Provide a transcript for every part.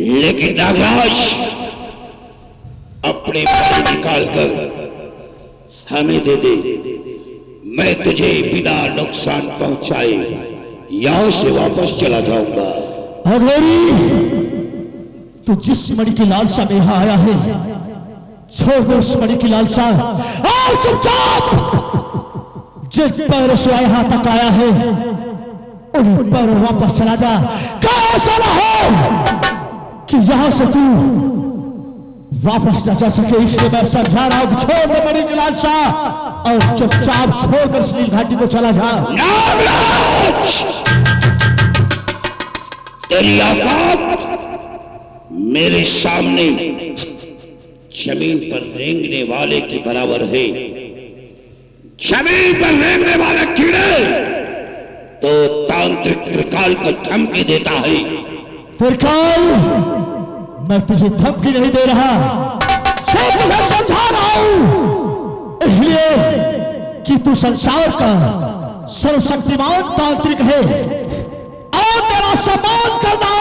लेकिन नागराज अपने पानी निकालकर हमें दे दे। मैं तुझे बिना नुकसान पहुंचाए यहां से वापस चला जाऊंगा। अघोरी, तू जिस मणि की लालसा में यहां आया है, छोड़ दे उस मणि की लालसा और चुपचाप जिस पैरों से यहां तक आया है उन पैरों वापस चला जा। कैसा ना हो कि यहां से तू वापस न जा सके, इसलिए मैं समझा रहा हूं कि छोड़ दे मणि की लालसा और चुपचाप छोड़कर नील घाटी को चला जा। नागराज, तेरी औकात मेरे सामने जमीन पर रेंगने वाले के बराबर है। जमीन पर रेंगने वाला कीड़े तो तांत्रिक त्रिकाल को धमकी देता है। त्रिकाल, मैं तुझे धमकी नहीं दे रहा, सिर्फ तुझे समझा रहा हूं, इसलिए कि तू संसार का सर्वशक्तिमान तांत्रिक है और तेरा सम्मान करना,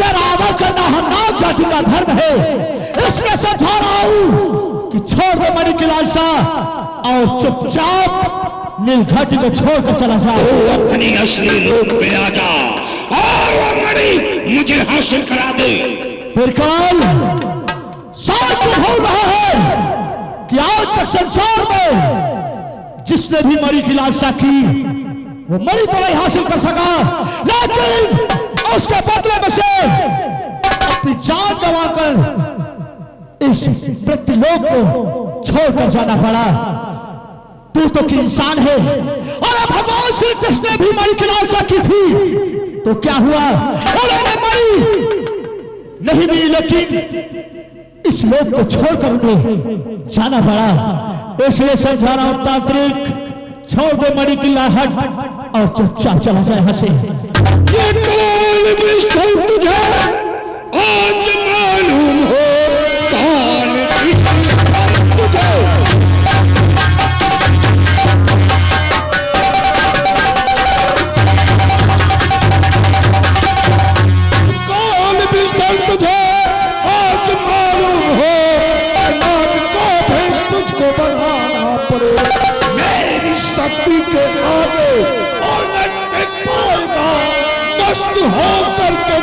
तेरा आदर करना हम जाति का धर्म है। इसलिए समझा रहा हूं कि छोड़ दे मणि की लालसा और चुपचाप नील घाटी को छोड़कर चला जा। तू अपनी असली रूप में आ जा और वो मणि मुझे हासिल करा दे। त्रिकाल, साथ हो रहा है कि आज तक संसार में जिसने भी मणि की लालसा की वो मणि तो नहीं हासिल कर सका, लेकिन उसके बदले में से अपनी जान गंवाकर इस पृथ्वीलोक को छोड़कर जाना पड़ा। तू तो कि इंसान है और अब भगवान श्री कृष्ण ने भी मणि की लालसा की थी तो क्या हुआ, उन्होंने मणि नहीं मिली, लेकिन इस लोक को छोड़कर उन्हें जाना पड़ा। इसलिए समझा रहा हूं तांत्रिक, छोड़ दे मणि की लाहट और चुपचाप चला जाए यहां से। ये काल विष्णु तुझे आज मालूम हो, काल विष्णु तुझे तुझे आज मालूम हो, नाग को भेष तुझको बनाना पड़े। मेरी शक्ति के आगे और न टिक पाएगा, नष्ट हो करके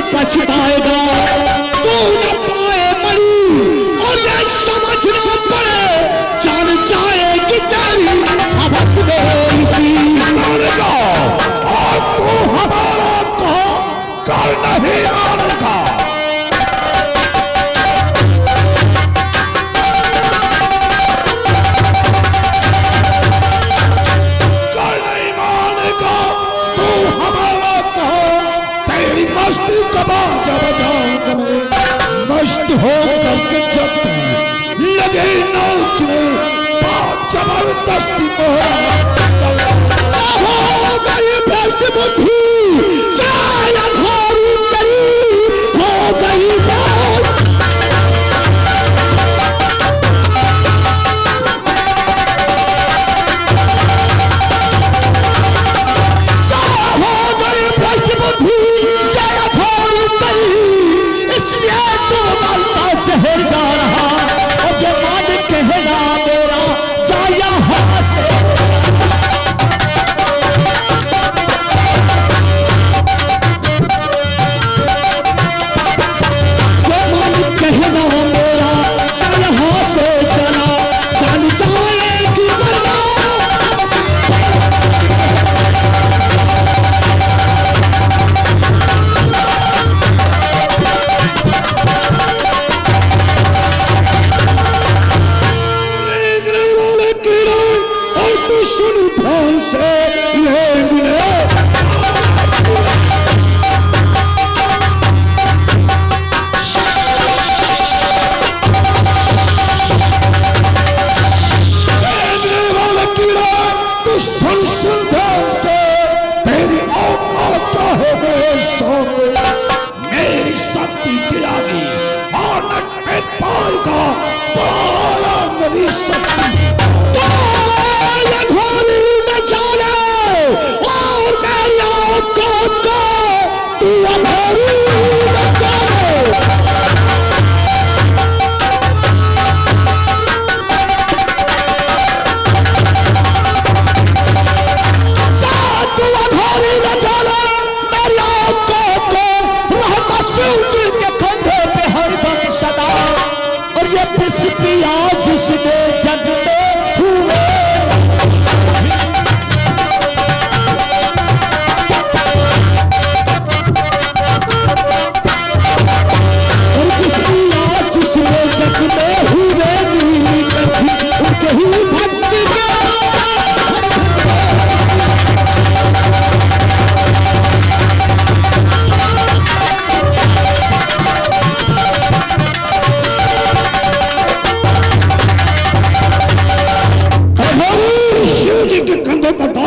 पछताएगा, तू न पाए मणि और ये समझना पड़े, जान जाएगी तेरी हवस में इसी मानेगा और तू हमारा कहो कर नहीं मानेगा। कर नहीं मानेगा, तू हमारा कहो तेरी मस्ती कबा जब जाऊंगा मैं, मस्त हो करके जब लगे नाचने बात जबरदस्ती हो गई भ्रष्ट बुद्धि, शायद हारी करी हो गई बात। हो गई भ्रष्ट बुद्धि, शायद हारी करी, इसलिए तू मानता शहर जा रहा और ये मालिक कहना मेरा जाया हाथ से।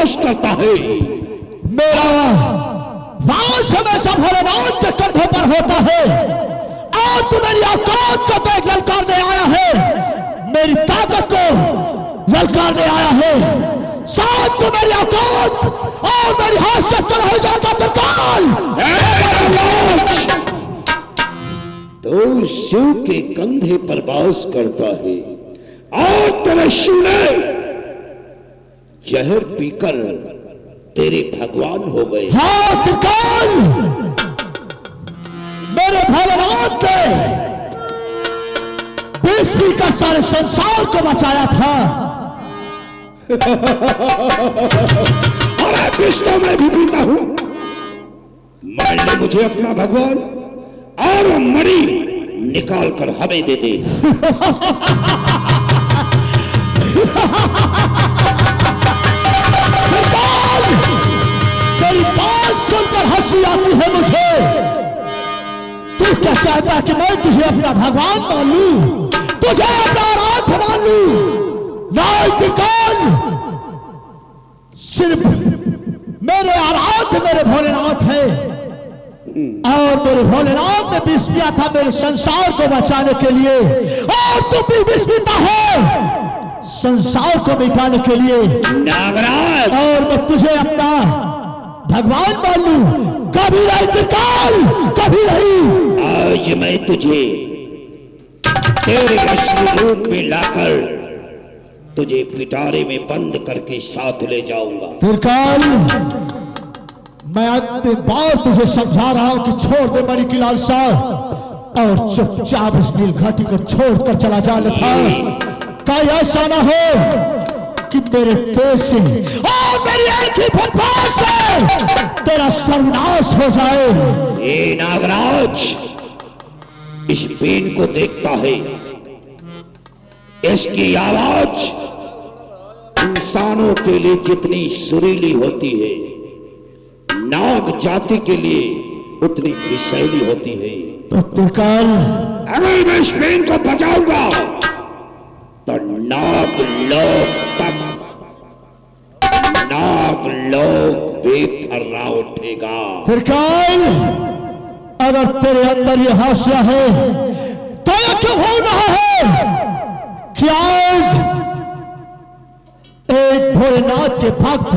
वास करता है। मेरा वास हमेशा भोलेनाथ के कंधों पर होता है और तू मेरी औकात को तो एक ललकारने आया है, मेरी ताकत को ललकारने आया है। साथ तू मेरी औकात और मेरी हाथ से कल हो जाता त्रिकाल। तो शिव के कंधे पर वास करता है और तेरे शिव ने जहर पीकर तेरे भगवान हो गए। हाँ त्रिकाल, मेरे भोलेनाथ ने विष्णु का सारे संसार को बचाया था। और विष्णु मैं भी पीता हूं। मान ले मुझे अपना भगवान और वो मणि निकाल कर हमें दे दे। तेरी बात सुनकर हंसी आती है मुझे। तू क्या चाहता है कि मैं तुझे अपना भगवान मान लूं, तुझे अपना आराध्य मान लूं? त्रिकाल, सिर्फ मेरे आराध्य मेरे भोलेनाथ है और मेरे भोलेनाथ ने विष पिया था मेरे संसार को बचाने के लिए, और तू भी विष पीता है संसार को मिटाने के लिए। नागराज, और मैं तुझे अपना भगवान मान लूं? कभी नहीं त्रिकाल, कभी नहीं। आज मैं तुझे तेरे असली रूप में लाकर तुझे पिटारे में बंद करके साथ ले जाऊंगा। त्रिकाल, मैं अंतिम बार तुझे समझा रहा हूं कि छोड़ दे मणि की लालसा और चुपचाप इस नील घाटी को छोड़कर चला जा था। कहीं ऐसा ना हो कि मेरे देश से और मेरी एक ही फुटपाथ से तेरा सर्वनाश हो जाए। ये नागराज इस पेन को देखता है, इसकी आवाज इंसानों के लिए जितनी सुरीली होती है, नाग जाति के लिए उतनी विषैली होती है। तो त्रिकाल, अगर मैं इस पेन को बचाऊंगा तो नाग लोग बेथर्रा उठेगा। त्रिकाल, अगर तेरे अंदर ये हाशिया है तो ये क्यों हो रहा है कि आज एक भोलेनाथ के भक्त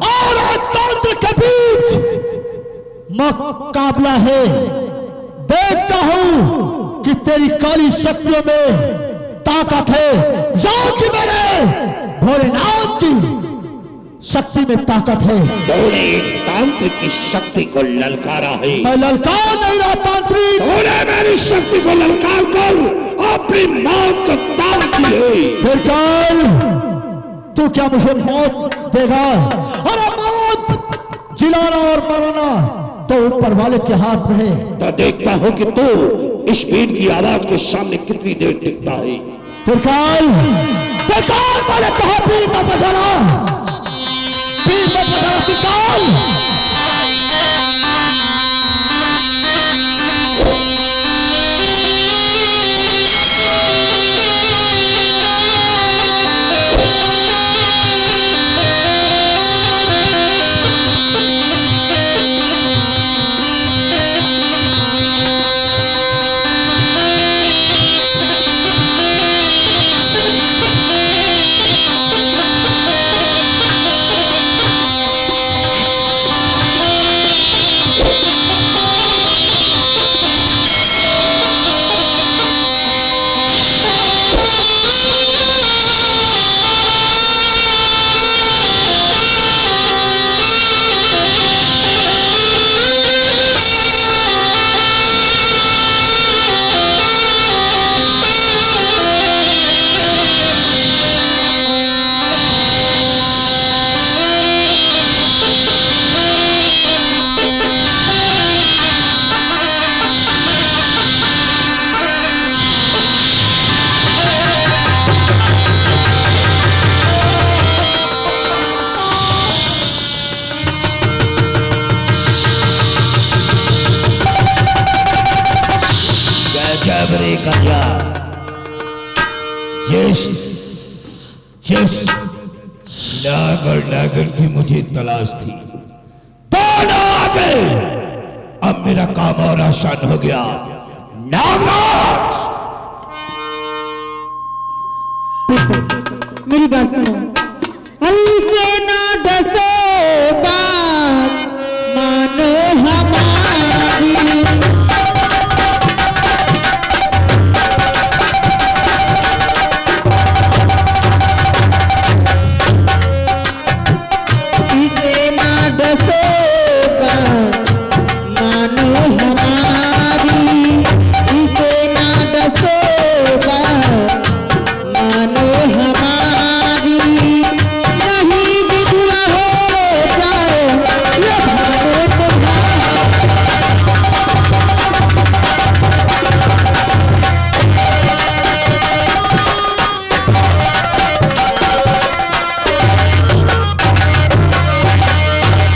और एक तंत्र के बीच मुकाबला है। देखता हूं कि तेरी काली शक्तियों में ताकत है या कि मेरे भोलेनाथ की शक्ति में ताकत है। तूने तांत्रिक की शक्ति को ललकारा है। मैं ललकार नहीं रहा तांत्रिक, तूने मेरी शक्ति को ललकार कर अपनी मौत को दान दी है। त्रिकाल, तू क्या मुझे मौत देगा? अरे मौत जिलाना और मराना तो ऊपर वाले के हाथ में है। तो देखता हूं कि तू इस पेन की आवाज के सामने कितनी देर टिकता है। त्रिकाल, त्रिकाल वाले कहा पीर मत बजाना, पीर मत बजाना त्रिकाल। नाग और नागन की मुझे तलाश थी, दोनों आ गए। अब मेरा काम और आसान हो गया। नागराज, मेरी बात सुनो। ऐसे ना डसो, बात मानो हमारी। ऐसे ना डसो, बात मानो हमारी। ऐसे ना डसो, बात मानो हमारी। नहीं बिगड़ा हो जाए ये भावे तुम्हारा।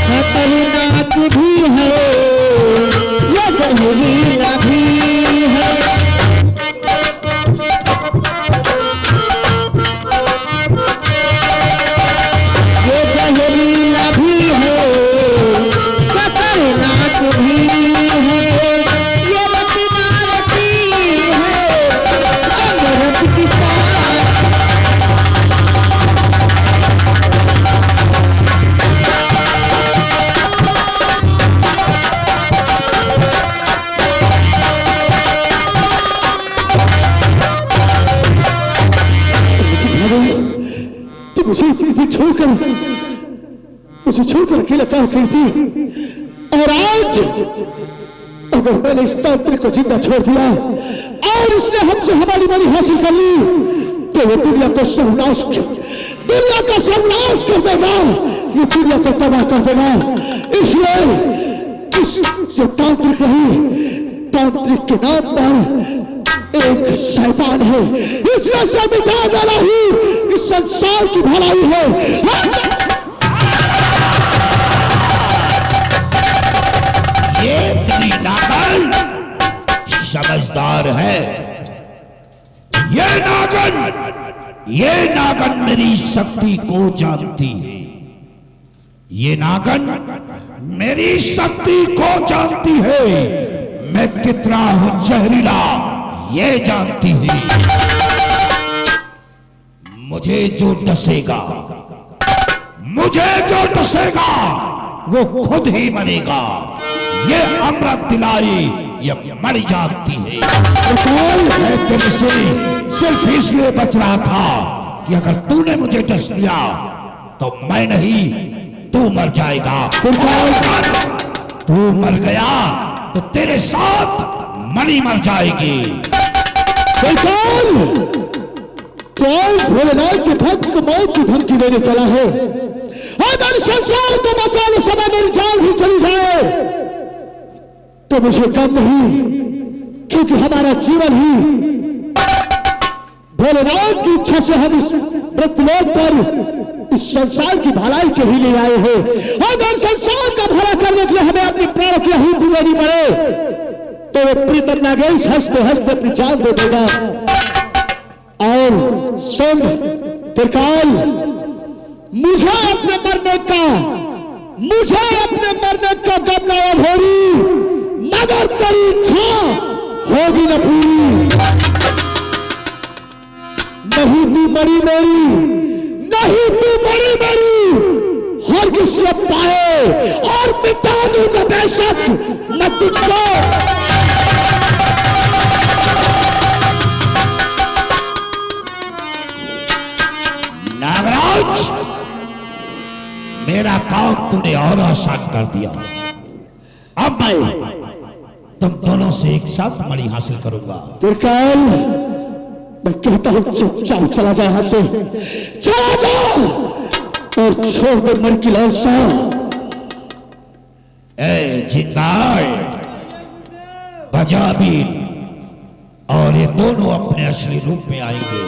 खतरनाक भी है ये जहरीला भी है। ये जहरीला भी है, खतरनाक भी है। ये रचना रची है अमृत की साथ। तुम मुझे इतनी देर छोड़कर मुझे छोड़कर अकेला कहा गई थी, और आज अगर मैंने इस तांत्रिक को जिंदा छोड़ दिया और उसने हमसे हमारी मणि हासिल कर ली तो वो दुनिया को सर्वनाश कर देगा, ये दुनिया को तबाह कर देगा। इसलिए इस जो तांत्रिक रही, तांत्रिक के नाम पर एक शैतान है, इसलिए से मिटा डाला ही इस संसार की भलाई है। ये तेरी नागन समझदार है। ये नागन मेरी शक्ति को जानती है। ये नागन मेरी शक्ति को जानती है। मैं कितना हूं जहरीला ये जानती है। मुझे जो डसेगा वो खुद ही मरेगा। ये अमृत दिलाई ये मर जाती है। मैं तुमसे सिर्फ इसलिए बच रहा था कि अगर तूने मुझे डस दिया तो मैं नहीं, तू मर जाएगा। तू मर गया तो तेरे साथ मणि मर जाएगी। तो भोलेनाथ के भक्त को मौत की धमकी देने चला है। अगर संसार को बचाने समय मेरी जान भी चली जाए तो मुझे गम नहीं, क्योंकि हमारा जीवन ही भोलेनाथ की इच्छा से हम इस मृत्युलोक पर इस संसार की भलाई के ही लिए आए हैं। अगर संसार का भला करने के लिए हमें अपनी प्राण की आहुति देनी पड़े तो वो प्रीतम नागेश हंसते हंसते अपनी जान दे देगा। और सुन त्रिकाल, मुझे अपने मरने का गम ना भोरी, मगर तेरी इच्छा होगी न पूरी। नहीं तू मरी मेरी, हर किसी पाए और मिटा दूंगा बेशक मैं तुझको। नागराज, मेरा काम तूने और आसान कर दिया। अब मैं तुम दोनों से एक साथ मणि हासिल करूंगा। त्रिकाल, मैं कहता हूं चुपचाप चला जा, यहां से चला जा और छोड़ दे मणि की लालसा। ए जिंगार, बजाबीन और ये दोनों अपने असली रूप में आएंगे।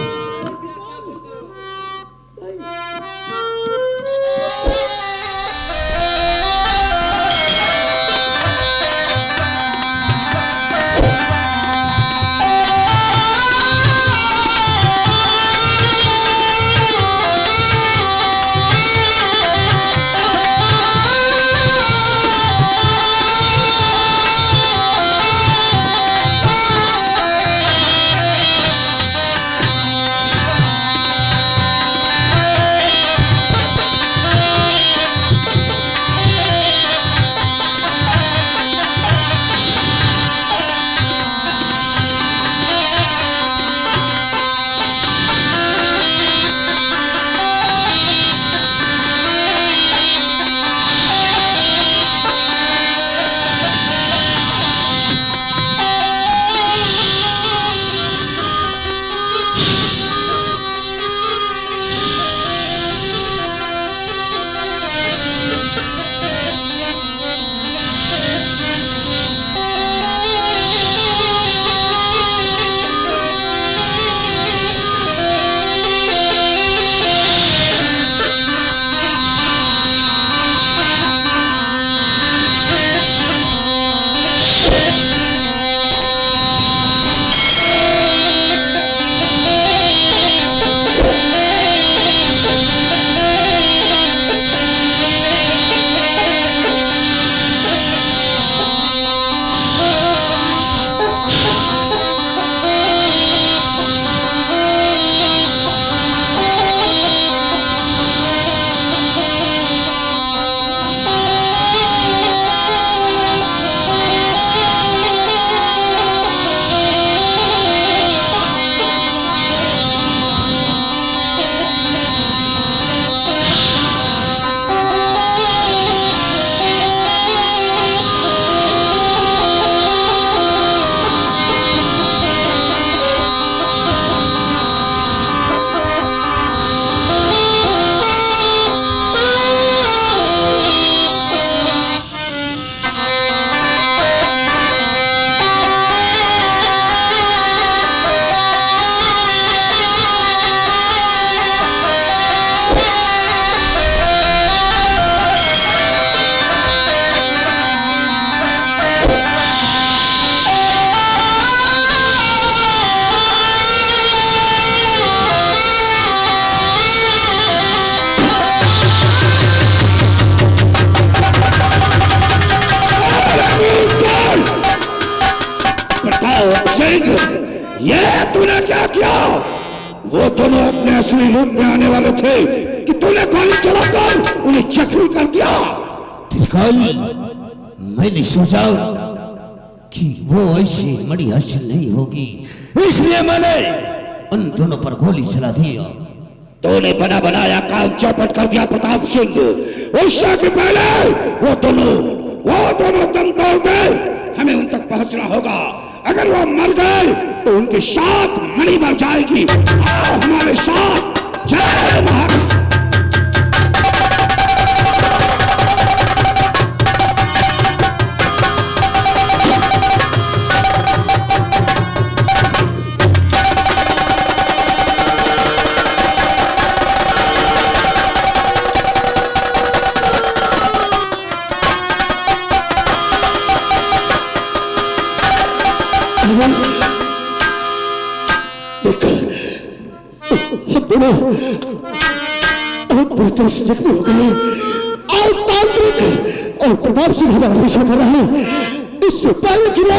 फैसले लूटने आने वाले थे कि तूने गोली चलाकर उन्हें जख्मी कर दिया। त्रिकाल, मैंने सोचा कि वो ऐसी मणि हासिल नहीं होगी, इसलिए मैंने उन दोनों पर गोली चला दिया। तूने बना बनाया काम चौपट कर दिया प्रताप सिंह। उससे के पहले वो दोनों दम तोड़ गए। हमें उन तक पहुंचना होगा। अगर वो मर गए तो उनके साथ मणि मर जाएगी। आओ हमारे साथ। जय महाराज। पूरी तरह से जख्मी हो गए और तांत्रिक और प्रताप सिंह हमारा पीछा कर रहा है। इससे पहले कि वो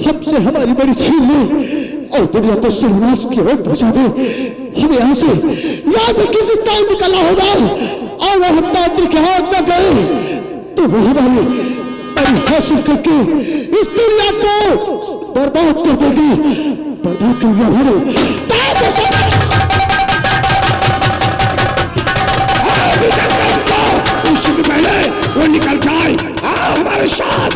हमसे हमारी बड़ी छीन ले और दुनिया को सर्वनाश की ओर पहुंचा दे, हमें यहाँ से किसी टाइम निकलना होगा। और वो हम तांत्रिक के हाथ न गए तो वो हमारी बड़ी हासिल करके इस दुनिया को बर्बाद कर देगी। बर्बाद कर दिया हमारे उससे पहले वो निकल जाए। आओ हमारे साथ।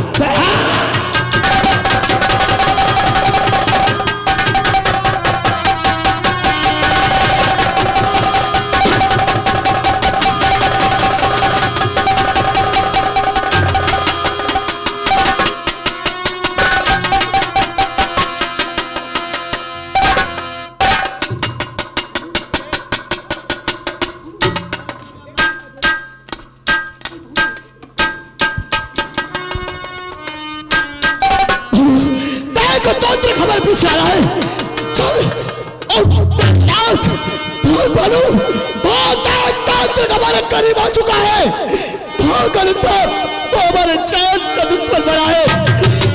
पीछे आ रहा है। चल और बहुत तांत्रिक हमारे करीब आ चुका है। भागल तो वो हमारे चैन का दुश्मन बना है।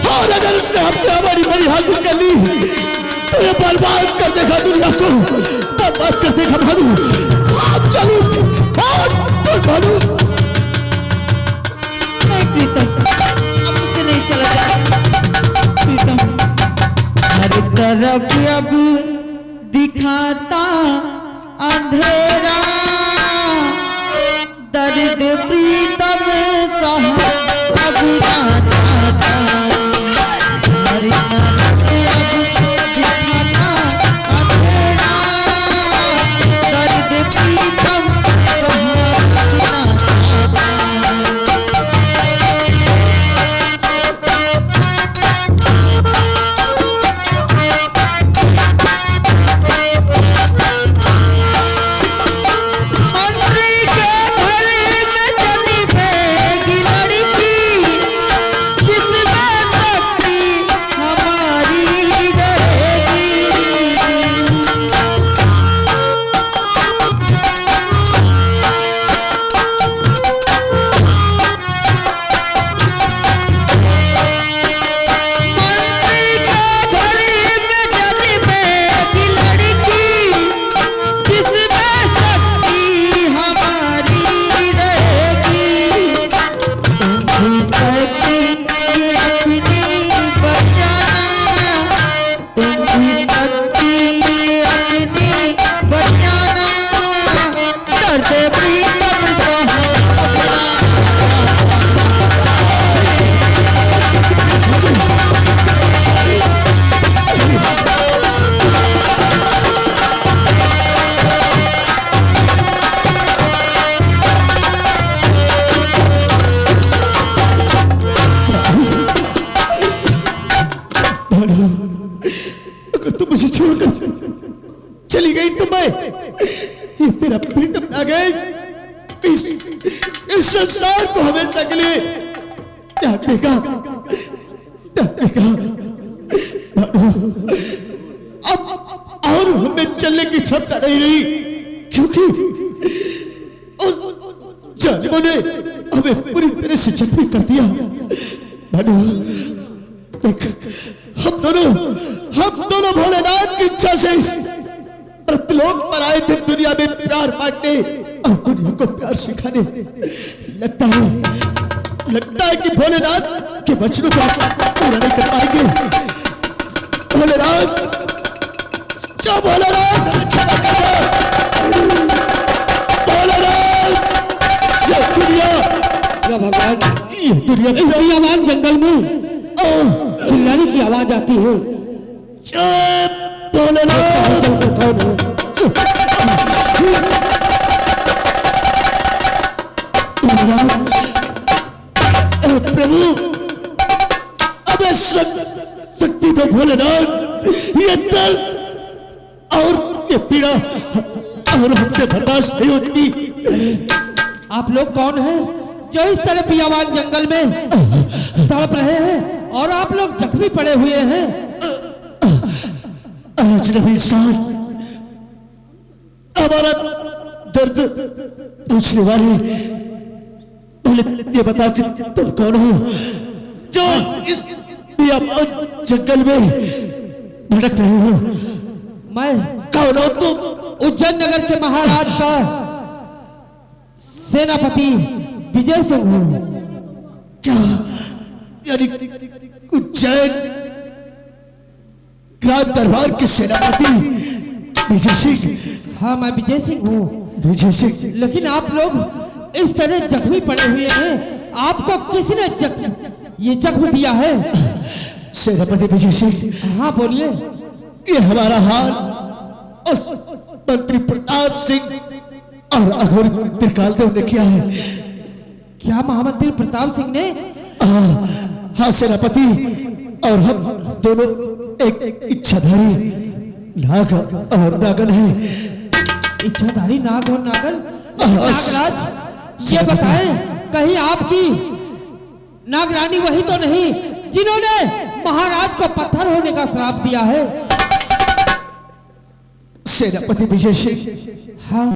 और अगर उसने हमसे हमारी बड़ी हासिल कर ली तो ये बर्बाद कर देगा दुनिया को, बर्बाद कर देगा भानु। चलो भानु। नहीं प्रीतम, अब मुझसे नहीं चला जाएगा। प्रीतम हर तरफ अब दिखाता अंधेरा, दर्द प्रीतम सहा अब ना जाता। हर तरफ अब दिखाता अंधेरा, दर्द प्रीतम सहा अब ना जाता। अगर तुम मुझे छोड़कर चली गई तो मैं ये तेरा प्रीतम नागेश इस संसार को हमेशा के लिए त्याग देगा। अब और हमें चलने की क्षमता नहीं रही, क्योंकि उन जालिमों ने हमें पूरी तरह से जख्मी कर दिया। देख, हम दोनों भोलेनाथ की इच्छा से इस लोग पर आए थे दुनिया में प्यार बांटने और दुनिया को प्यार सिखाने। लगता है कि भोलेनाथ के वचनों को पूरा नहीं कर पाएंगे। भोलेनाथ, जो भोलेनाथ क्षमा करो। भोलेनाथ, ये दुनिया, भगवान, ये दुनिया में इसी आवाज जंगल में चिल्लाने की आवाज आती है। चुप भोलेनाथ। प्रभु, अबे शक्ति दो भोलेनाथ। ये दर्द और ये पीड़ा और हमसे बर्दाश्त नहीं होती। आप लोग कौन हैं जो इस तरह बियावान जंगल में तड़प रहे हैं और आप लोग जख्मी पड़े हुए हैं? अजनबी इंसान, हमारा दर्द पूछने वाले, पहले ये बताओ कि तुम कौन हो जो इस बियाबान जंगल में भटक रहे हो? मैं कौन हो तुम? उज्जैन नगर के महाराज का सेनापति विजय सिंह हूँ। क्या यानी उज्जैन ग्राम दरबार के सेनापति विजय सिंह? हाँ, मैं विजय सिंह हूँ। विजय सिंह, लेकिन आप लोग इस तरह जख्मी पड़े हुए हैं, आपको किसने ये जख्म दिया है? सेनापति विजय सिंह, हाँ बोलिए। ये हमारा हाल उस मंत्री प्रताप सिंह और अघोर त्रिकाल देव ने किया है। क्या महामंत्री प्रताप सिंह ने? हाँ सेनापति, और हम दोनों एक इच्छाधारी नाग और नागन है। इच्छाधारी नाग और नागन? नागराज, ये बताएं, कहीं आपकी नागरानी वही तो नहीं जिन्होंने महाराज को पत्थर होने का श्राप दिया है? सेनापति विजय सिंह, हाँ